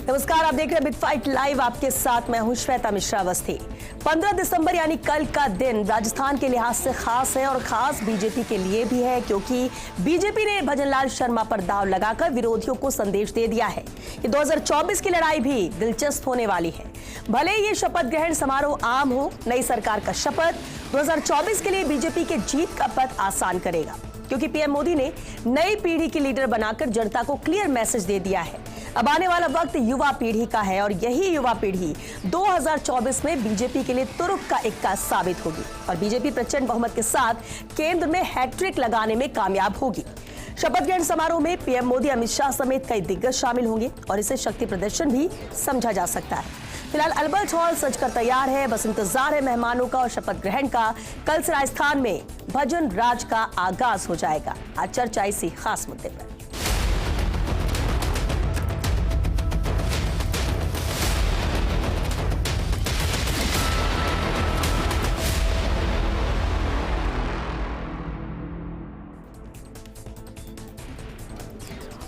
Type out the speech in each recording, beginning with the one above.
नमस्कार, आप देख रहे हैं बिग फाइट लाइव। आपके साथ मैं हूं श्वेता मिश्रा अवस्थी। 15 दिसंबर यानी कल का दिन राजस्थान के लिहाज से खास है और खास बीजेपी के लिए भी है, क्योंकि बीजेपी ने भजनलाल शर्मा पर दांव लगाकर विरोधियों को संदेश दे दिया है कि 2024 की लड़ाई भी दिलचस्प होने वाली है। भले ही ये शपथ ग्रहण समारोह आम हो, नई सरकार का शपथ 2024 के लिए बीजेपी के जीत का पथ आसान करेगा, क्योंकि पीएम मोदी ने नई पीढ़ी की लीडर बनाकर जनता को क्लियर मैसेज दे दिया है। अब आने वाला वक्त युवा पीढ़ी का है और यही युवा पीढ़ी 2024 में बीजेपी के लिए तुरुप का इक्का साबित होगी और बीजेपी प्रचंड बहुमत के साथ केंद्र में हैट्रिक लगाने में कामयाब होगी। शपथ ग्रहण समारोह में पीएम मोदी, अमित शाह समेत कई दिग्गज शामिल होंगे और इसे शक्ति प्रदर्शन भी समझा जा सकता है। फिलहाल अल्बर्ट हॉल सजकर तैयार है, बस इंतजार है मेहमानों का और शपथ ग्रहण का। कल से राजस्थान में भजन राज का आगाज हो जाएगा। आज चर्चा इसी खास मुद्दे पर।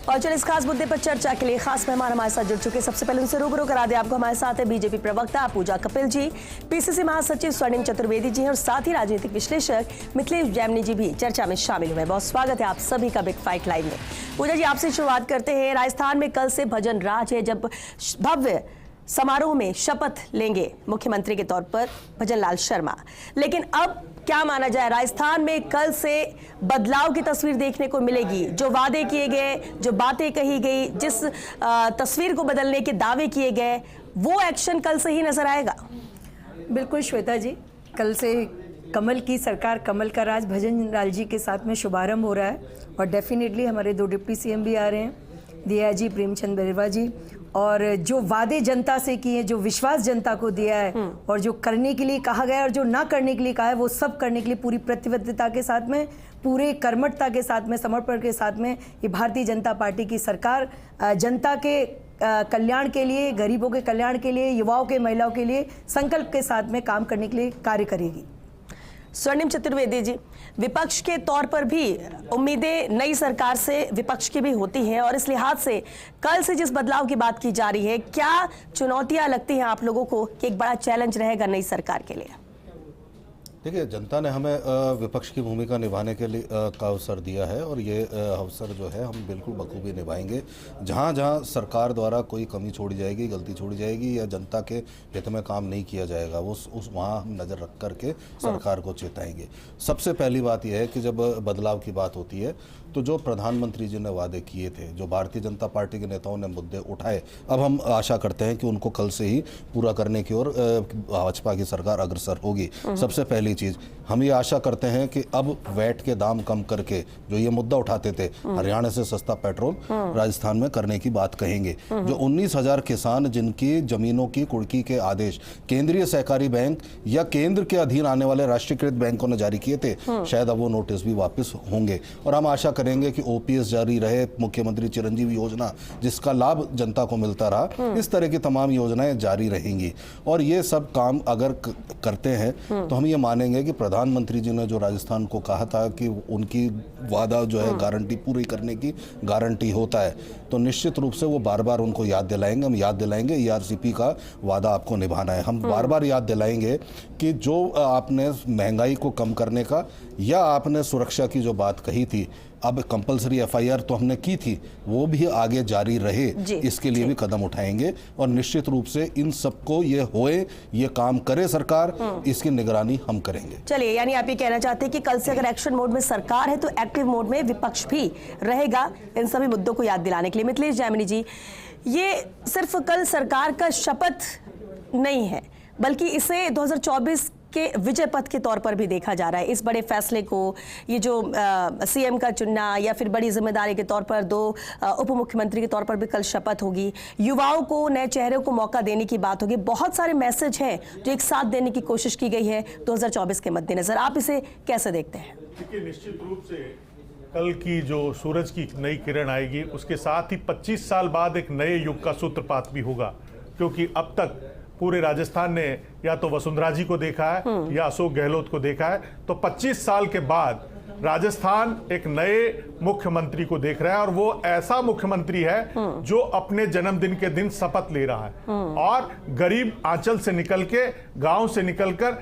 और चलिए इस खास मुद्दे पर चर्चा के लिए खास मेहमान हमारे साथ जुड़ चुके। सबसे पहले उनसे रूबरू करा दे आपको। हमारे साथ है बीजेपी प्रवक्ता पूजा कपिल जी, पीसीसी महासचिव स्वर्णिम चतुर्वेदी जी और साथ ही राजनीतिक विश्लेषक मिथिलेश जैमिनी जी भी चर्चा में शामिल हुए। बहुत स्वागत है आप सभी का बिग फाइट लाइव में। पूजा जी, आपसे शुरुआत करते हैं। राजस्थान में कल से भजन राज है, जब भव्य समारोह में शपथ लेंगे मुख्यमंत्री के तौर पर भजनलाल शर्मा। लेकिन अब क्या माना जाए, राजस्थान में कल से बदलाव की तस्वीर देखने को मिलेगी? जो वादे किए गए, जो बातें कही गई, जिस तस्वीर को बदलने के दावे किए गए, वो एक्शन कल से ही नजर आएगा? बिल्कुल श्वेता जी, कल से कमल की सरकार, कमल का राज भजनलाल जी के साथ में शुभारंभ हो रहा है और डेफिनेटली हमारे 2 डिप्टी सीएम भी आ रहे हैं, डीआईजी प्रेमचंद बरेवा जी। और जो वादे जनता से किए, जो विश्वास जनता को दिया है और जो करने के लिए कहा गया और जो ना करने के लिए कहा है, वो सब करने के लिए पूरी प्रतिबद्धता के साथ में, पूरे कर्मठता के साथ में, समर्पण के साथ में ये भारतीय जनता पार्टी की सरकार जनता के कल्याण के लिए, गरीबों के कल्याण के लिए, युवाओं के, महिलाओं के लिए संकल्प के साथ में काम करने के लिए कार्य करेगी। स्वर्णिम चतुर्वेदी जी, विपक्ष के तौर पर भी उम्मीदें नई सरकार से विपक्ष की भी होती हैं और इस लिहाज से कल से जिस बदलाव की बात की जा रही है, क्या चुनौतियां लगती हैं आप लोगों को कि एक बड़ा चैलेंज रहेगा नई सरकार के लिए? देखिए, जनता ने हमें विपक्ष की भूमिका निभाने के लिए का अवसर दिया है और ये अवसर जो है हम बिल्कुल बखूबी निभाएंगे। जहाँ जहाँ सरकार द्वारा कोई कमी छोड़ी जाएगी, गलती छोड़ी जाएगी या जनता के हित में काम नहीं किया जाएगा, वो उस वहाँ हम नज़र रख करके सरकार को चेताएंगे। सबसे पहली बात यह है कि जब बदलाव की बात होती है तो जो प्रधानमंत्री जी ने वादे किए थे, जो भारतीय जनता पार्टी के नेताओं ने मुद्दे उठाए, अब हम आशा करते हैं कि उनको कल से ही पूरा करने की ओर भाजपा की सरकार अग्रसर होगी। सबसे पहली चीज़ हम ये आशा करते हैं कि अब वैट के दाम कम करके जो ये मुद्दा उठाते थे, हरियाणा से सस्ता पेट्रोल राजस्थान में करने की बात कहेंगे। जो 19,000 किसान जिनकी जमीनों की कुर्की के आदेश केंद्रीय सहकारी बैंक या केंद्र के अधीन आने वाले राष्ट्रीयकृत बैंकों ने जारी किए थे, शायद अब वो नोटिस भी वापस होंगे और हम आशा करेंगे कि ओपीएस जारी रहे, मुख्यमंत्री चिरंजीवी योजना जिसका लाभ जनता को मिलता रहा, इस तरह की तमाम योजनाएं जारी रहेंगी। और ये सब काम अगर करते हैं तो हम ये मानेंगे कि प्रधानमंत्री जी ने जो राजस्थान को कहा था कि उनकी वादा जो है गारंटी पूरी करने की गारंटी होता है, तो निश्चित रूप से वो बार बार उनको याद दिलाएंगे। हम याद दिलाएंगे ईआरसीपी का वादा आपको निभाना है। हम बार बार याद दिलाएंगे कि जो आपने महंगाई को कम करने का या आपने सुरक्षा की जो बात कही थी, अब कंपलसरी एफआईआर तो हमने की थी, वो भी आगे जारी रहे, इसके लिए भी कदम उठाएंगे और निश्चित रूप से इन सबको ये होए, ये काम करे सरकार, इसकी निगरानी हम करेंगे। चलिए, यानी आप ये कहना चाहते हैं कि कल से अगर एक्शन मोड में सरकार है तो एक्टिव मोड में विपक्ष भी रहेगा इन सभी मुद्दों को याद दिलाने के लिए। मिथिलेश जैमिनी जी, ये सिर्फ कल सरकार का शपथ नहीं है, बल्कि इसे 2024 के विजय पथ के तौर पर भी देखा जा रहा है। इस बड़े फैसले को, ये जो सीएम का चुनना या फिर बड़ी जिम्मेदारी के तौर पर 2 उप मुख्यमंत्री के तौर पर भी कल शपथ होगी, युवाओं को, नए चेहरों को मौका देने की बात होगी। बहुत सारे मैसेज हैं जो एक साथ देने की कोशिश की गई है 2024 के मद्देनजर। आप इसे कैसे देखते हैं? देखिए, निश्चित रूप से कल की जो सूरज की नई किरण आएगी, उसके साथ ही 25 साल बाद एक नए युग का सूत्रपात भी होगा, क्योंकि अब तक पूरे राजस्थान ने या तो वसुंधरा जी को देखा है या अशोक गहलोत को देखा है। तो 25 साल के बाद राजस्थान एक नए मुख्यमंत्री को देख रहा है और वो ऐसा मुख्यमंत्री है जो अपने जन्मदिन के दिन शपथ ले रहा है और गरीब आंचल से निकल के, गांव से निकलकर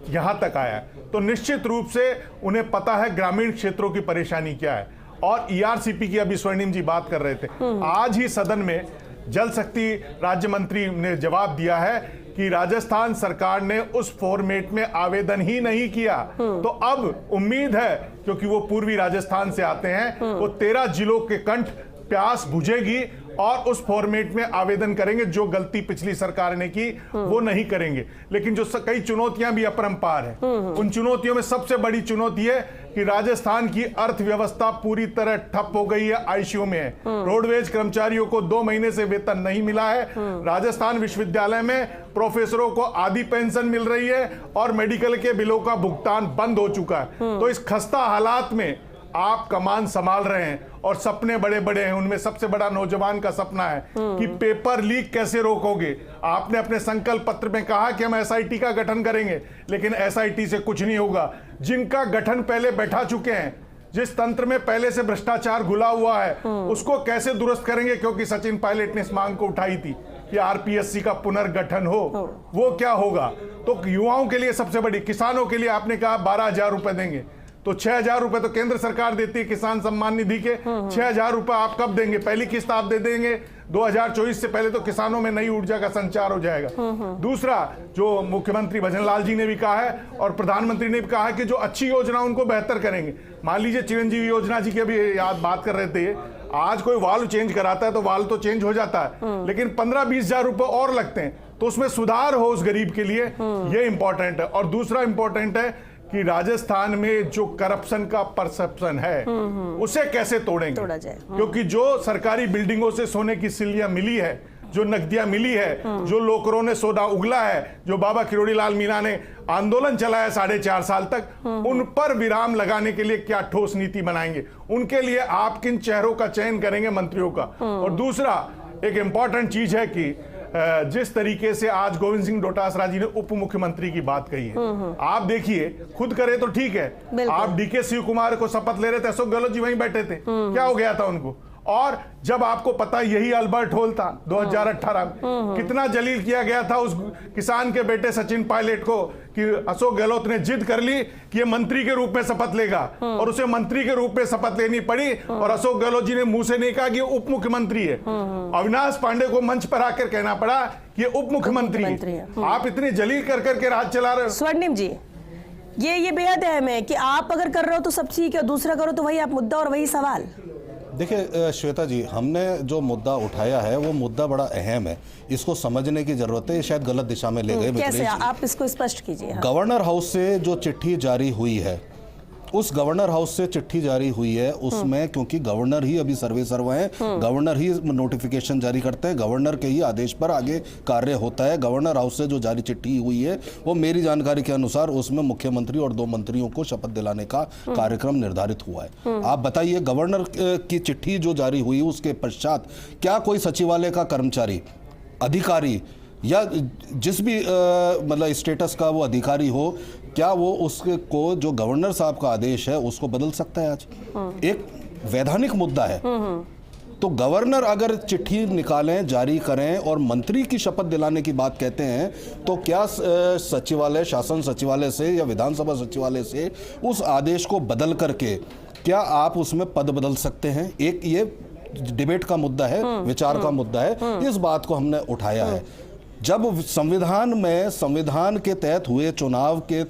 यहां तक आया है। तो निश्चित रूप से उन्हें पता है ग्रामीण क्षेत्रों की परेशानी क्या है। और ईआरसीपी की अभी स्वर्णिम जी बात कर रहे थे, आज ही सदन में जल शक्ति राज्य मंत्री ने जवाब दिया है कि राजस्थान सरकार ने उस फॉर्मेट में आवेदन ही नहीं किया। तो अब उम्मीद है, क्योंकि वो पूर्वी राजस्थान से आते हैं, वो 13 जिलों के कंठ प्यास बुझेगी और उस फॉर्मेट में आवेदन करेंगे। जो गलती पिछली सरकार ने की वो नहीं करेंगे। लेकिन जो कई चुनौतियां भी अपरंपार है, उन चुनौतियों में सबसे बड़ी चुनौती है कि राजस्थान की अर्थव्यवस्था पूरी तरह ठप हो गई है, आईसीयू में है। रोडवेज कर्मचारियों को 2 महीने से वेतन नहीं मिला है। राजस्थान विश्वविद्यालय में प्रोफेसरों को आधी पेंशन मिल रही है और मेडिकल के बिलों का भुगतान बंद हो चुका है। तो इस खस्ता हालात में आप कमान संभाल रहे हैं और सपने बड़े बड़े हैं। उनमें सबसे बड़ा नौजवान का सपना है कि पेपर लीक कैसे रोकोगे। आपने अपने संकल्प पत्र में कहा कि हम एसआईटी का गठन करेंगे, लेकिन एसआईटी से कुछ नहीं होगा। जिनका गठन पहले बैठा चुके हैं, जिस तंत्र में पहले से भ्रष्टाचार घुला हुआ है, उसको कैसे दुरुस्त करेंगे? क्योंकि सचिन पायलट ने इस मांग को उठाई थी कि आरपीएससी का पुनर्गठन हो। वो क्या होगा? तो युवाओं के लिए सबसे बड़ी, किसानों के लिए आपने कहा 12,000 रुपए देंगे, तो 6,000 रुपए तो केंद्र सरकार देती है किसान सम्मान निधि के। 6,000 रुपए आप कब देंगे? पहली किस्त आप दे देंगे 2024 से पहले, तो किसानों में नई ऊर्जा का संचार हो जाएगा। दूसरा, जो मुख्यमंत्री भजनलाल जी ने भी कहा है और प्रधानमंत्री ने भी कहा है कि जो अच्छी योजना उनको बेहतर करेंगे। मान लीजिए चिरंजीवी योजना जी की अभी याद बात कर रहे थे, आज कोई वाल्व चेंज कराता है तो वाल्व तो चेंज हो जाता है, लेकिन 15-20 हजार रुपए और लगते हैं, तो उसमें सुधार हो उस गरीब के लिए, ये इंपॉर्टेंट है। और दूसरा इंपॉर्टेंट है कि राजस्थान में जो करप्शन का परसेप्शन है उसे कैसे तोड़ा जाए। क्योंकि जो सरकारी बिल्डिंगों से सोने की सिल्लियां मिली है, जो नकदियां मिली है, जो लोकरों ने सोना उगला है, जो बाबा किरोड़ी लाल मीणा ने आंदोलन चलाया 4.5 साल तक, उन पर विराम लगाने के लिए क्या ठोस नीति बनाएंगे? उनके लिए आप किन चेहरों का चयन करेंगे मंत्रियों का? और दूसरा एक इंपॉर्टेंट चीज है कि जिस तरीके से आज गोविंद सिंह डोटासरा जी ने उप मुख्यमंत्री की बात कही है, आप देखिए, खुद करे तो ठीक है, आप डीके शिव कुमार को शपथ ले रहे थे, अशोक गहलोत जी वहीं बैठे थे, क्या हो गया था उनको? और जब आपको पता यही अल्बर्ट हॉल था 2018 में, कितना जलील किया गया था उस किसान के बेटे सचिन पायलट को कि अशोक गहलोत ने जिद कर ली कि ये मंत्री के रूप में शपथ लेगा, और उसे मंत्री के रूप में शपथ लेनी पड़ी। और अशोक गहलोत जी ने मुंह से नहीं कहा कि उप मुख्यमंत्री है, अविनाश पांडे को मंच पर आकर कहना पड़ा कि ये उप मुख्यमंत्री है। आप इतनी जलील कर करके राज चला रहे हो। स्वर्णिम जी, ये बेहद अहम है कि आप अगर कर रहे हो तो सब ठीक है, दूसरा करो तो वही आप मुद्दा और वही सवाल। देखिए श्वेता जी, हमने जो मुद्दा उठाया है वो मुद्दा बड़ा अहम है, इसको समझने की जरूरत है। शायद गलत दिशा में ले गए। कैसे? आप इसको स्पष्ट कीजिए। गवर्नर हाउस से जो चिट्ठी जारी हुई है, उस गवर्नर हाउस से चिट्ठी जारी हुई है, उसमें क्योंकि गवर्नर ही अभी सर्वे सर्वा है, गवर्नर ही नोटिफिकेशन जारी करते हैं, गवर्नर के ही आदेश पर आगे कार्य होता है। गवर्नर हाउस से जो जारी चिट्ठी हुई है वो मेरी जानकारी के अनुसार उसमें मुख्यमंत्री और 2 मंत्रियों को शपथ दिलाने का कार्यक्रम निर्धारित हुआ है। आप बताइए, गवर्नर की चिट्ठी जो जारी हुई उसके पश्चात क्या कोई सचिवालय का कर्मचारी, अधिकारी या जिस भी मतलब स्टेटस का वो अधिकारी हो, क्या वो उसके को जो गवर्नर साहब का आदेश है उसको बदल सकता है? आज एक वैधानिक मुद्दा है। तो गवर्नर अगर चिट्ठी निकालें, जारी करें और मंत्री की शपथ दिलाने की बात कहते हैं, तो क्या सचिवालय, शासन सचिवालय से या विधानसभा सचिवालय से उस आदेश को बदल करके क्या आप उसमें पद बदल सकते हैं? एक ये डिबेट का मुद्दा है, विचार का मुद्दा है। इस बात को हमने उठाया है। जब संविधान के तहत हुए चुनाव के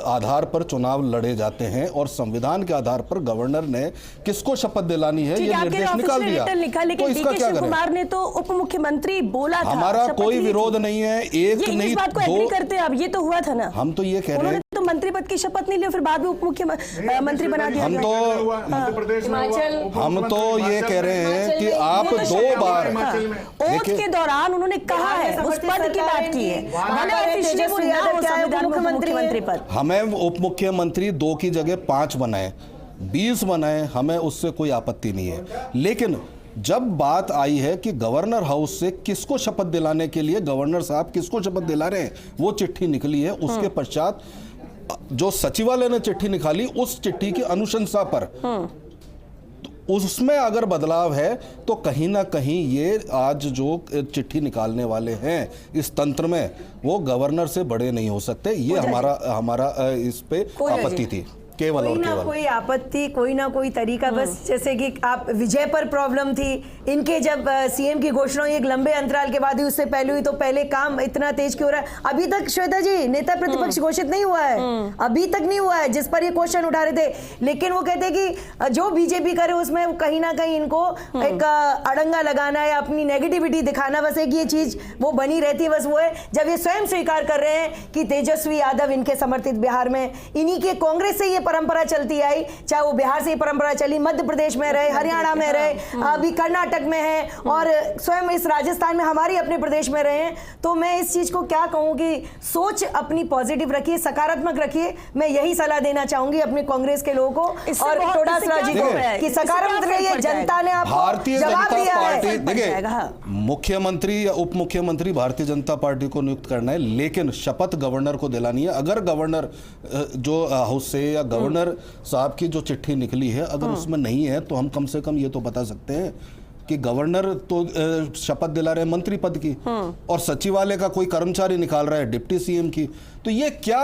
आधार पर चुनाव लड़े जाते हैं और संविधान के आधार पर गवर्नर ने किसको शपथ दिलानी है ये निर्देश निकाल दिया, तो इसका क्या करें? कुमार ने तो उप मुख्यमंत्री बोला था, हमारा कोई विरोध नहीं है। एक नहीं, इस बात को एग्री करते हैं। अब ये तो हुआ था ना, हम तो ये कह रहे हैं तो मंत्री पद की शपथ नहीं ली, फिर बाद में उप मुख्यमंत्री बना दिया। हम तो ये कह रहे हैं कि आप 2 बार ओथ के दौरान उन्होंने कहा है, उस पद की बात की है, मुख्यमंत्री पद। हमें उप मुख्यमंत्री 2 की जगह 5 बनाए, 20 बनाए, हमें उससे कोई आपत्ति नहीं है। लेकिन जब बात आई है कि गवर्नर हाउस से किसको शपथ दिलाने के लिए गवर्नर साहब किसको शपथ दिला रहे हैं, वो चिट्ठी निकली है, उसके पश्चात जो सचिवालय ने चिट्ठी निकाली उस चिट्ठी की अनुशंसा पर उसमें अगर बदलाव है तो कहीं ना कहीं ये आज जो चिट्ठी निकालने वाले हैं इस तंत्र में वो गवर्नर से बड़े नहीं हो सकते। ये हमारा इस पे आपत्ति थी केवल और केवल। कोई आपत्ति, कोई ना कोई तरीका, बस जैसे कि आप विजय पर प्रॉब्लम थी, इनके जब सीएम की घोषणा हुई एक लंबे अंतराल के बाद ही, उससे पहले हुई, तो पहले काम इतना तेज क्यों रहा है? अभी तक श्वेता जी नेता प्रतिपक्ष घोषित नहीं हुआ है, अभी तक नहीं हुआ है, जिस पर ये क्वेश्चन उठा रहे थे। लेकिन वो कहते हैं कि जो बीजेपी करे उसमें कहीं ना कहीं इनको एक अड़ंगा लगाना है, अपनी नेगेटिविटी दिखाना, बस एक ये चीज वो बनी रहती है। बस वो है जब ये स्वयं स्वीकार कर रहे हैं कि तेजस्वी यादव इनके समर्थित बिहार में, इन्हीं के कांग्रेस से ये परंपरा चलती आई, चाहे वो बिहार से ही परंपरा चली, मध्य प्रदेश में रहे, हरियाणा में रहे, अभी कर्नाटक में है और स्वयं इस राजस्थान में हमारी अपने प्रदेश में रहे हैं। तो मैं इस चीज को क्या कहूं कि सोच अपनी पॉजिटिव रखिए, सकारात्मक रखिए। मैं यही सलाह देना चाहूंगी अपने कांग्रेस के लोगों को और टोडासरा जी को कि सकारात्मक रहिए। जनता ने आपको भारतीय जवाब जनता दिया है। पार्टी, देखिए मुख्यमंत्री या उप मुख्यमंत्री भारतीय जनता पार्टी को नियुक्त करना है, लेकिन शपथ गवर्नर को दिलानी है। अगर गवर्नर जो हाउस से या गवर्नर साहब की जो चिट्ठी निकली है अगर उसमें नहीं है तो हम कम से कम ये तो बता सकते हैं कि गवर्नर तो शपथ दिला रहे हैं मंत्री पद की और सचिवालय का कोई कर्मचारी निकाल रहा है डिप्टी सीएम की। तो ये क्या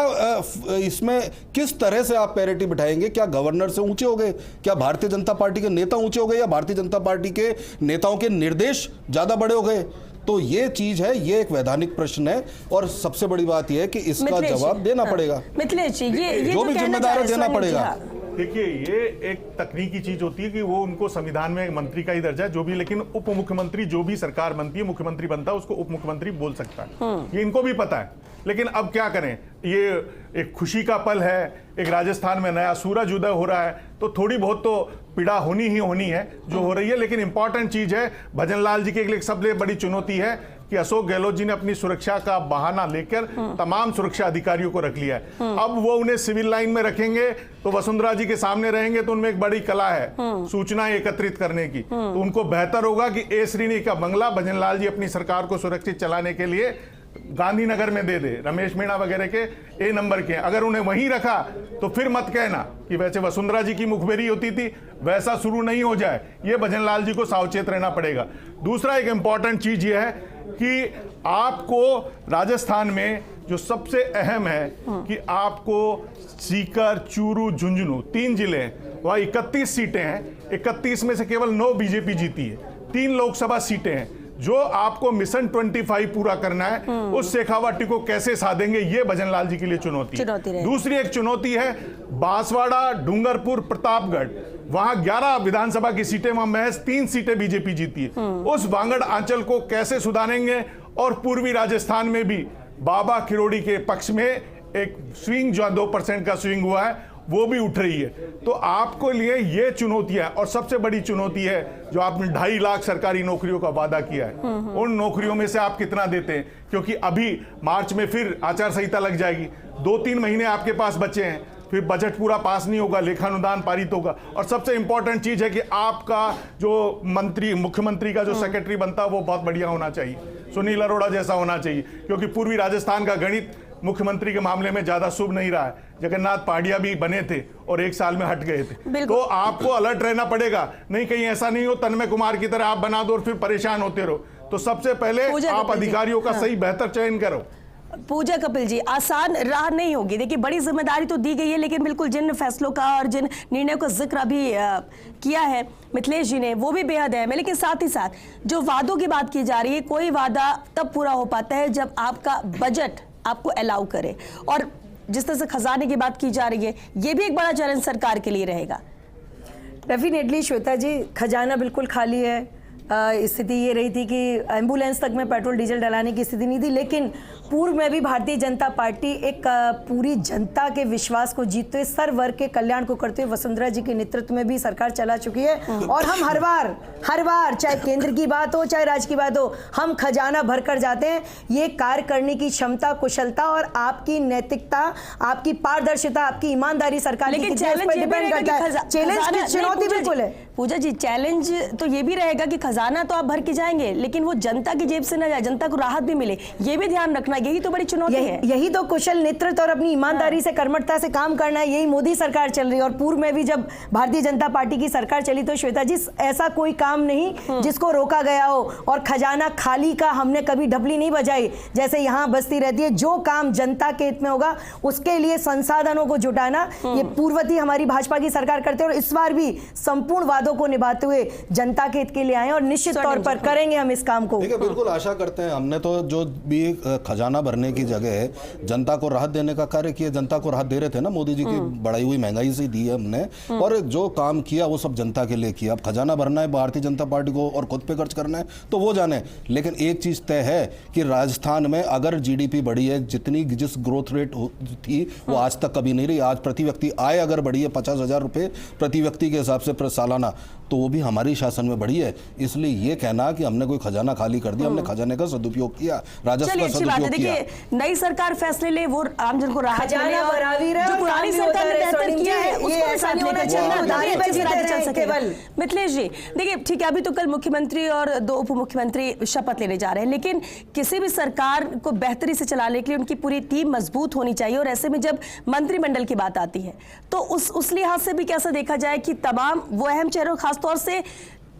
इसमें किस तरह से आप पैरिटी बिठाएंगे? क्या गवर्नर से ऊंचे हो गए? क्या भारतीय जनता पार्टी के नेता ऊंचे हो गए या भारतीय जनता पार्टी के नेताओं के निर्देश ज्यादा बड़े हो गए? तो ये चीज है, ये एक वैधानिक प्रश्न है और सबसे बड़ी बात यह है कि इसका जवाब देना पड़ेगा। मिथिलेश जी, ये जो भी जिम्मेदार है देना पड़ेगा। देखिए, ये एक तकनीकी चीज होती है कि वो उनको संविधान में मंत्री का ही दर्जा है जो भी, लेकिन उप मुख्यमंत्री जो भी सरकार बनती है, मुख्यमंत्री बनता है, उसको उप मुख्यमंत्री बोल सकता है। ये इनको भी पता है। लेकिन अब क्या करें, ये एक खुशी का पल है, एक राजस्थान में नया सूरज उदय हो रहा है, तो थोड़ी बहुत तो पीड़ा होनी ही होनी है जो हो रही है। लेकिन इंपॉर्टेंट चीज है, भजनलाल जी के लिए सबसे बड़ी चुनौती है कि अशोक गहलोत जी ने अपनी सुरक्षा का बहाना लेकर तमाम सुरक्षा अधिकारियों को रख लिया है। अब वो उन्हें सिविल लाइन में रखेंगे तो वसुंधरा जी के सामने रहेंगे, तो उनमें एक बड़ी कला है सूचनाएं एकत्रित करने की। तो उनको बेहतर होगा कि ए श्रेणी का बंगला भजनलाल जी अपनी सरकार को सुरक्षित चलाने के लिए गांधीनगर में दे दे, रमेश मीणा वगैरह के ए नंबर के। अगर उन्हें वहीं रखा तो फिर मत कहना कि वैसे वसुंधरा जी की मुखबिरी होती थी, वैसा शुरू नहीं हो जाए। ये भजनलाल जी को सावचेत रहना पड़ेगा। दूसरा एक इंपॉर्टेंट चीज ये है कि आपको राजस्थान में जो सबसे अहम है कि आपको सीकर, चूरू, झुंझुनू 3 जिले हैं, वहाँ 31 सीटें हैं। 31 में से केवल 9 बीजेपी जीती है, 3 लोकसभा सीटें हैं। जो आपको मिशन 25 पूरा करना है, उस शेखावाटी को कैसे साधेंगे, ये भजनलाल जी के लिए चुनौती है। दूसरी एक चुनौती है बांसवाड़ा, डूंगरपुर, प्रतापगढ़, वहां 11 विधानसभा की सीटें, वहां महज 3 सीटें बीजेपी जीती है। उस वांगड़ आंचल को कैसे सुधारेंगे? और पूर्वी राजस्थान में भी बाबा किरोड़ी के पक्ष में एक स्विंग जो 2% का स्विंग हुआ है, वो भी उठ रही है। तो आपको लिए ये चुनौतियां, और सबसे बड़ी चुनौती है जो आपने 2.5 लाख सरकारी नौकरियों का वादा किया है, उन नौकरियों में से आप कितना देते हैं? क्योंकि अभी मार्च में फिर आचार संहिता लग जाएगी, 2-3 महीने आपके पास बचे हैं, फिर बजट पूरा पास नहीं होगा, लेखानुदान पारित होगा। और सबसे इंपॉर्टेंट चीज है कि आपका जो मंत्री, मुख्यमंत्री का जो सेक्रेटरी बनता है वो बहुत बढ़िया होना चाहिए, सुनील अरोड़ा जैसा होना चाहिए, क्योंकि पूर्वी राजस्थान का गणित मुख्यमंत्री के मामले में ज्यादा शुभ नहीं रहा है। जगन्नाथ पहाड़िया भी बने थे और 1 साल में हट गए थे। तो आपको अलर्ट रहना पड़ेगा, नहीं कहीं ऐसा नहीं हो तन्मय कुमार की तरह आप बना दो और फिर परेशान होते रहो। तो सबसे पहले आप अधिकारियों का सही बेहतर चयन करो। पूजा कपिल जी, आसान राह नहीं होगी। देखिए, बड़ी जिम्मेदारी तो दी गई है, लेकिन बिल्कुल जिन फैसलों का और जिन निर्णयों का जिक्र अभी किया है मिथिलेश जी ने, वो भी बेहद अहम है। लेकिन साथ ही साथ जो वादों की बात की जा रही है, कोई वादा तब पूरा हो पाता है जब आपका बजट आपको अलाउ करे, और जिस तरह से खजाने की बात की जा रही है, ये भी एक बड़ा चैलेंज सरकार के लिए रहेगा। डेफिनेटली श्वेता जी, खजाना बिल्कुल खाली है। स्थिति ये रही थी कि एम्बुलेंस तक में पेट्रोल डीजल डलाने की स्थिति नहीं थी, लेकिन पूर्व में भी भारतीय जनता पार्टी एक पूरी जनता के विश्वास को जीतते हुए, सर्व वर्ग के कल्याण को करते हुए वसुंधरा जी के नेतृत्व में भी सरकार चला चुकी है। और हम हर बार चाहे केंद्र की बात हो चाहे राज्य की बात हो, हम खजाना भर कर जाते हैं। ये कार्य करने की क्षमता, कुशलता और आपकी नैतिकता, आपकी पारदर्शिता, आपकी ईमानदारी सरकार लेकिन चैलेंज डिपेंड करता है। चैलेंज, चुनौती बिल्कुल है। पूजा जी, चैलेंज तो ये भी रहेगा कि खजाना तो आप भर के जाएंगे, लेकिन वो जनता की जेब से ना जाए, जनता को राहत भी मिले, ये भी ध्यान रखना। यही तो बड़ी चुनौती है। यही तो कुशल नेतृत्व और अपनी ईमानदारी से, कर्मठता से काम करना है। यही मोदी सरकार चल रही है। और पूर्व में भी जब भारतीय जनता पार्टी की सरकार चली तो श्वेता जी ऐसा कोई काम नहीं जिसको रोका गया हो, और खजाना खाली का हमने कभी ढपली नहीं बजाई जैसे यहाँ बजती रहती है। जो काम जनता के हित में होगा उसके लिए संसाधनों को जुटाना, ये पूर्ववर्ती हमारी भाजपा की सरकार करते हैं, और इस बार भी संपूर्ण वादों को निभाते हुए जनता के हित के लिए आए और निश्चित तौर पर करेंगे हम इस काम को। ठीक है, बिल्कुल आशा करते हैं। हमने तो जो भी खजाना भरने की जगह जनता को राहत देने का कार्य किया, जनता को राहत दे रहे थे ना, मोदी जी की बढ़ाई हुई महंगाई से दी है हमने, और जो काम किया वो सब जनता के लिए किया। अब खजाना भरना है भारतीय जनता पार्टी को और खुद पे खर्च करना है तो वो जाने, लेकिन एक चीज तय है कि राजस्थान में अगर जीडीपी बढ़ी है, जिस ग्रोथ रेट थी वो आज तक कभी नहीं रही। आज प्रति व्यक्ति आय अगर बढ़ी है 50,000 रुपए प्रति व्यक्ति के हिसाब से सालाना, तो वो भी हमारी शासन में बढ़ी है। इसलिए ये कहना कि हमने कोई खजाना खाली कर दिया, हमने खजाने का सदुपयोग किया, राजस्व का सदुपयोग किया। नई सरकार फैसले ले, वो आमजन को राहत मिले, और जो पुरानी सरकार ने बेहतर किया है उसको साथ लेकर चलना। मिथिलेश जी देखिए, ठीक है, अभी तो कल मुख्यमंत्री और 2 उप मुख्यमंत्री शपथ लेने जा रहे हैं, लेकिन किसी भी सरकार को बेहतरी से चलाने के लिए उनकी पूरी टीम मजबूत होनी चाहिए। और ऐसे में जब मंत्रिमंडल की बात आती है तो उस लिहाज से भी कैसा देखा जाए कि तमाम वो अहम चेहरों, खासतौर से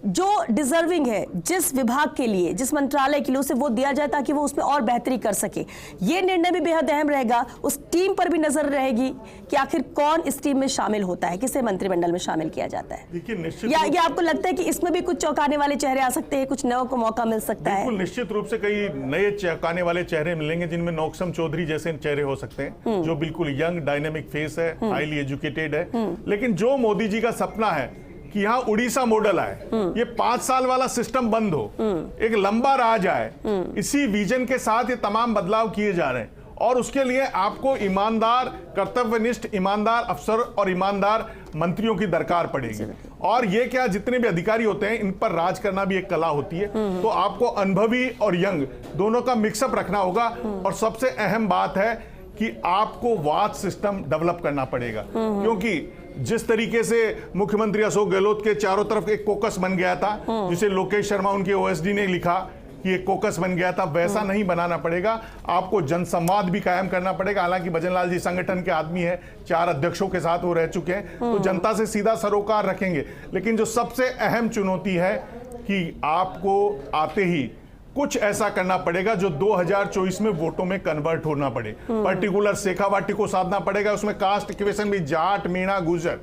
जो डिजर्विंग है जिस विभाग के लिए, जिस मंत्रालय के लिए, उसे वो दिया जाए ताकि वो उसमें और बेहतरी कर सके। ये निर्णय भी बेहद अहम रहेगा। उस टीम पर भी नजर रहेगी कि आखिर कौन इस टीम में शामिल होता है, किसे मंत्रिमंडल में शामिल किया जाता है। देखिए, निश्चित या ये आपको लगता है कि इसमें भी कुछ चौंकाने वाले चेहरे आ सकते हैं, कुछ नए को मौका मिल सकता है? निश्चित रूप से कई नए चौंकाने वाले चेहरे मिलेंगे, जिनमें नौक्सम चौधरी जैसे चेहरे हो सकते हैं, जो बिल्कुल यंग डायनेमिक फेस है, हाईली एजुकेटेड है। लेकिन जो मोदी जी का सपना है कि यहाँ उड़ीसा मॉडल आए, ये 5 साल वाला सिस्टम बंद हो, एक लंबा राज आए, इसी विजन के साथ ये तमाम बदलाव किए जा रहे हैं। और उसके लिए आपको ईमानदार, कर्तव्यनिष्ठ ईमानदार अफसर और ईमानदार मंत्रियों की दरकार पड़ेगी। और ये क्या, जितने भी अधिकारी होते हैं इन पर राज करना भी एक कला होती है। तो आपको अनुभवी और यंग दोनों का मिक्सअप रखना होगा। और सबसे अहम बात है कि आपको वाद सिस्टम डेवलप करना पड़ेगा, क्योंकि जिस तरीके से मुख्यमंत्री अशोक गहलोत के चारों तरफ एक कोकस बन गया था, जिसे लोकेश शर्मा उनके ओएसडी ने लिखा कि एक कोकस बन गया था, वैसा नहीं बनाना पड़ेगा। आपको जनसंवाद भी कायम करना पड़ेगा। हालांकि भजनलाल जी संगठन के आदमी है, 4 अध्यक्षों के साथ वो रह चुके हैं, तो जनता से सीधा सरोकार रखेंगे। लेकिन जो सबसे अहम चुनौती है कि आपको आते ही कुछ ऐसा करना पड़ेगा जो 2024 में वोटों में कन्वर्ट होना पड़े। पर्टिकुलर शेखावाटी को साधना पड़ेगा, उसमें कास्ट इक्वेशन भी, जाट, मीणा, गुर्जर,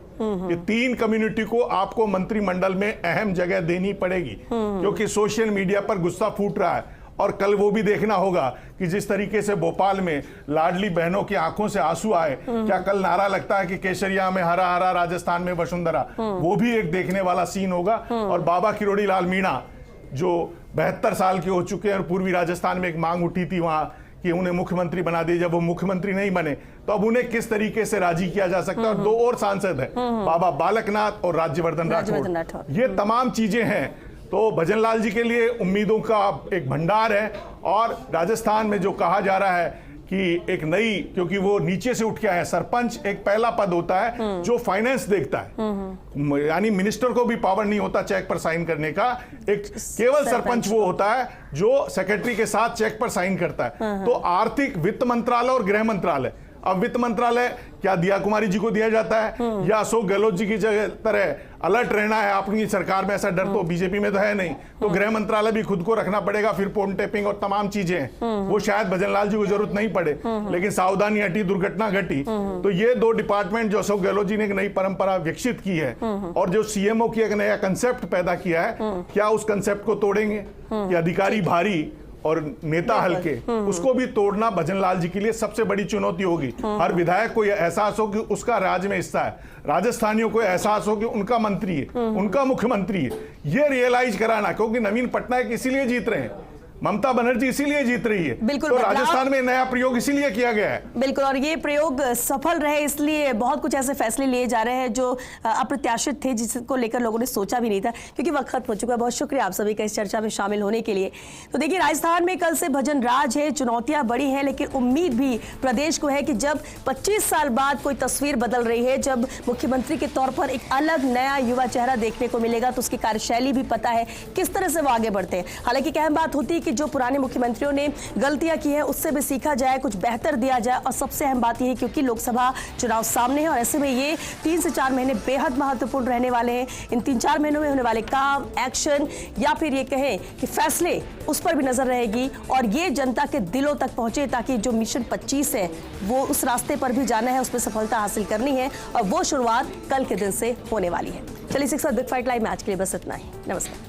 ये 3 कम्युनिटी को आपको मंत्रिमंडल में अहम जगह देनी पड़ेगी, क्योंकि सोशल मीडिया पर गुस्सा फूट रहा है। और कल वो भी देखना होगा कि जिस तरीके से भोपाल में लाडली बहनों की आंखों से आंसू आए, क्या कल नारा लगता है कि केसरिया में हरा हरा, राजस्थान में वसुंधरा, वो भी एक देखने वाला सीन होगा। और बाबा किरोड़ी लाल मीणा जो 72 साल के हो चुके हैं, और पूर्वी राजस्थान में एक मांग उठी थी वहां कि उन्हें मुख्यमंत्री बना दिए, जब वो मुख्यमंत्री नहीं बने तो अब उन्हें किस तरीके से राजी किया जा सकता है। और 2 और सांसद हैं, बाबा बालकनाथ और राज्यवर्धन राठौड़। ये तमाम चीजें हैं। तो भजनलाल जी के लिए उम्मीदों का एक भंडार है। और राजस्थान में जो कहा जा रहा है कि एक नई, क्योंकि वो नीचे से उठ के आया, सरपंच एक पहला पद होता है जो फाइनेंस देखता है, यानी मिनिस्टर को भी पावर नहीं होता चेक पर साइन करने का, एक केवल सरपंच वो होता है जो सेक्रेटरी के साथ चेक पर साइन करता है। तो आर्थिक, वित्त मंत्रालय और गृह मंत्रालय, अब वित्त मंत्रालय क्या दिया कुमारी जी को दिया जाता है या अशोक गहलोत जी की जगह तरह अलर्ट रहना है अपनी सरकार में? ऐसा डर तो बीजेपी में तो है नहीं। तो गृह मंत्रालय भी खुद को रखना पड़ेगा, फिर फोन टेपिंग और तमाम चीजें, वो शायद भजनलाल जी को जरूरत नहीं पड़े, लेकिन सावधानी हटी, दुर्घटना घटी। तो ये 2 डिपार्टमेंट जो अशोक गहलोत जी ने एक नई परंपरा विकसित की है, और जो सीएमओ की एक नया कंसेप्ट पैदा किया है, क्या उस कंसेप्ट को तोड़ेंगे कि अधिकारी भारी और नेता हल्के? उसको भी तोड़ना भजनलाल जी के लिए सबसे बड़ी चुनौती होगी। हर विधायक को यह एहसास हो कि उसका राज्य में हिस्सा है, राजस्थानियों को एहसास हो कि उनका मंत्री है, उनका मुख्यमंत्री है, ये रियलाइज कराना। क्योंकि नवीन पटनायक इसीलिए जीत रहे हैं, ममता बनर्जी इसीलिए जीत रही है। बिल्कुल, तो बदलाव- राजस्थान में नया प्रयोग इसीलिए किया गया है। बिल्कुल, और ये प्रयोग सफल रहे इसलिए बहुत कुछ ऐसे फैसले लिए जा रहे हैं जो अप्रत्याशित थे, जिसको लेकर लोगों ने सोचा भी नहीं था, क्योंकि वक्त खत्म हो चुका है। बहुत शुक्रिया आप सभी का इस चर्चा में शामिल होने के लिए। तो देखिए, राजस्थान में कल से भजन राज है, चुनौतियां बड़ी हैं, लेकिन उम्मीद भी प्रदेश को है कि जब 25 साल बाद कोई तस्वीर बदल रही है, जब मुख्यमंत्री के तौर पर एक अलग नया युवा चेहरा देखने को मिलेगा, तो उसकी कार्यशैली भी पता है किस तरह से वो आगे बढ़ते हैं। हालांकि एक अहम बात होती है कि जो पुराने मुख्यमंत्रियों ने गलतियां की है उससे भी सीखा जाए, कुछ बेहतर दिया जाए। और सबसे अहम बात यह है क्योंकि लोकसभा चुनाव सामने है और ऐसे में ये 3 से 4 महीने बेहद महत्वपूर्ण रहने वाले हैं। इन 3-4 महीनों में होने वाले काम, एक्शन या फिर ये कहें कि फैसले, उस पर भी नजर रहेगी और ये जनता के दिलों तक पहुंचे, ताकि जो मिशन 25 है वो उस रास्ते पर भी जाना है, उस पर सफलता हासिल करनी है और वो शुरुआत कल के दिन से होने वाली है। चलिए, 6 बिग फाइट लाइव में आज के लिए बस इतना ही। नमस्कार।